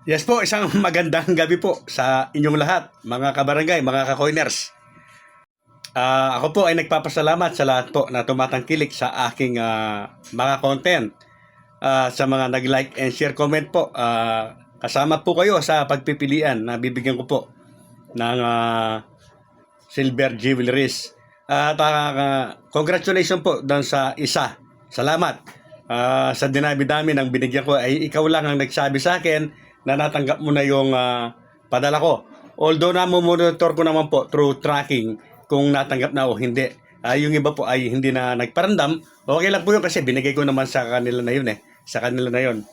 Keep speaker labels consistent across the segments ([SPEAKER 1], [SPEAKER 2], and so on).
[SPEAKER 1] Yes po, isang magandang gabi po sa inyong lahat, mga kabarangay, mga ka-coiners. Ako po ay nagpapasalamat sa lahat po na tumatangkilik sa aking mga content. Sa mga nag-like and share comment po, kasama po kayo sa pagpipilian na bibigyan ko po ng Silver Jewelries. At congratulations po doon sa isa. Salamat. Sa dinami-dami ng binigyan ko ay ikaw lang ang nagsabi sa akin na natanggap mo na yung padala ko. Although monitor ko naman po through tracking kung natanggap na o hindi. Yung iba po ay hindi na nagparandam. Okay lang po yun kasi binigay ko naman sa kanila na yun Sa kanila na yun.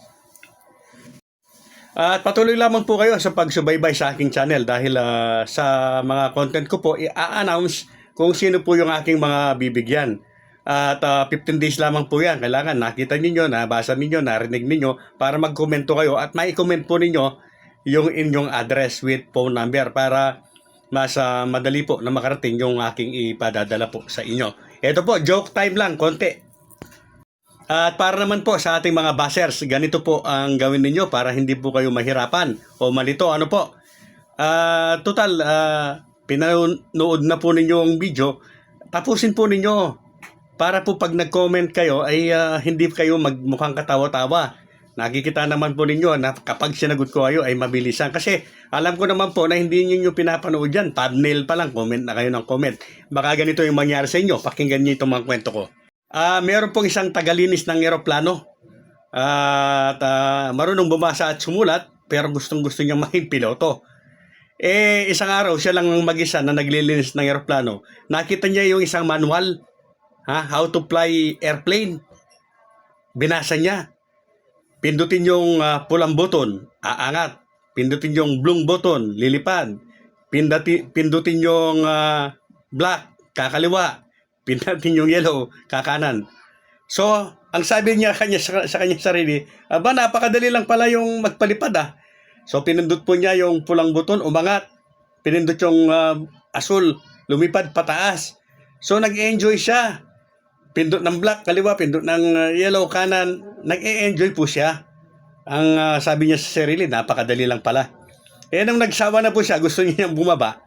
[SPEAKER 1] At patuloy lamang po kayo sa pagsubaybay sa aking channel dahil sa mga content ko po i-announce kung sino po yung aking mga bibigyan. At 15 days lamang po yan. Kailangan nakita ninyo, nabasa ninyo, narinig ninyo para mag-komento kayo at mai-comment po ninyo yung inyong address with phone number para mas madali po na makarating yung aking ipadadala po sa inyo. Ito po, joke time lang, konti. At para naman po sa ating mga bashers, ganito po ang gawin ninyo para hindi po kayo mahirapan o malito. Ano po? Total, pinanood na po ninyo ang video, tapusin po ninyo. Para po pag nag-comment kayo ay hindi kayo magmukhang katawa-tawa. Nakikita naman po ninyo na kapag sinagot ko kayo ay mabilisan. Kasi alam ko naman po na hindi niyo pinapanood yan. Thumbnail pa lang, comment na kayo ng comment. Baka ganito yung mangyari sa inyo. Pakinggan niyo itong mga kwento ko. Meron pong isang tagalinis ng eroplano. At marunong bumasa at sumulat pero gustong-gusto niyang maging piloto. Isang araw siya lang mag-isa na naglilinis ng eroplano. Nakita niya yung isang manual. How to fly airplane. Binasa niya. Pindutin yung pulang button, aangat. Pindutin yung blue button, lilipad. Pindutin yung black, kakaliwa. Pindutin yung yellow, kakanan. So, ang sabi niya sa kanyang sarili, napakadali lang pala yung magpalipad So, pinindot po niya yung pulang button, umangat. Pinindot yung asul, lumipad pataas. So, nag-enjoy siya. Pindot ng black, kaliwa, pindot ng yellow, kanan, nag-e-enjoy po siya. Ang sabi niya sa sarili, napakadali lang pala. Nung nagsawa na po siya, gusto niya bumaba.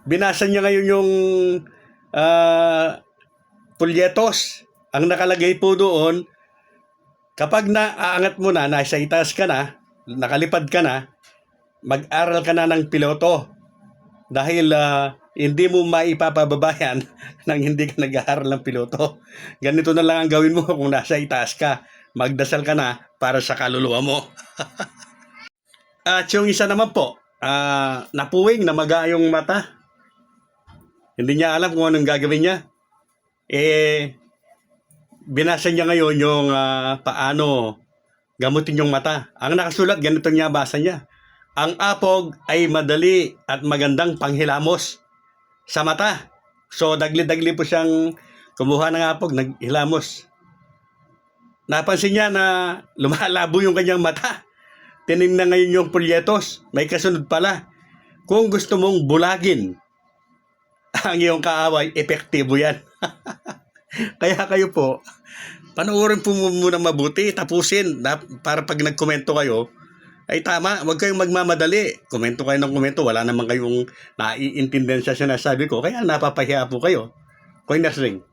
[SPEAKER 1] Binasa niya ngayon yung pulyetos. Ang nakalagay po doon, kapag naaangat mo na, nasa itaas ka na, nakalipad ka na, mag-aral ka na ng piloto. Dahil hindi mo maipapababayan nang hindi ka nag-aaral ng piloto. Ganito na lang ang gawin mo kung nasa itaas ka. Magdasal ka na para sa kaluluwa mo. At yung isa naman po, napuwing, namaga yung mata. Hindi niya alam kung anong gagawin niya. Binasa niya ngayon yung paano gamutin yung mata. Ang nakasulat, ganito niya basa niya. Ang apog ay madali at magandang panghilamos sa mata. So, dagli-dagli po siyang kumuha ng apog, naghilamos. Napansin niya na lumalabo yung kanyang mata. Tinignan ngayon yung pulyetos. May kasunod pala. Kung gusto mong bulagin ang iyong kaaway, epektibo yan. Kaya kayo po, panoorin po muna mabuti, tapusin. Para pag nagkomento kayo, ay tama, huwag kayong magmamadali. Komento kayo ng komento, wala naman kayong naiintindihan sa sinasabi ko. Kaya napapahiya po kayo. Coiners Ring.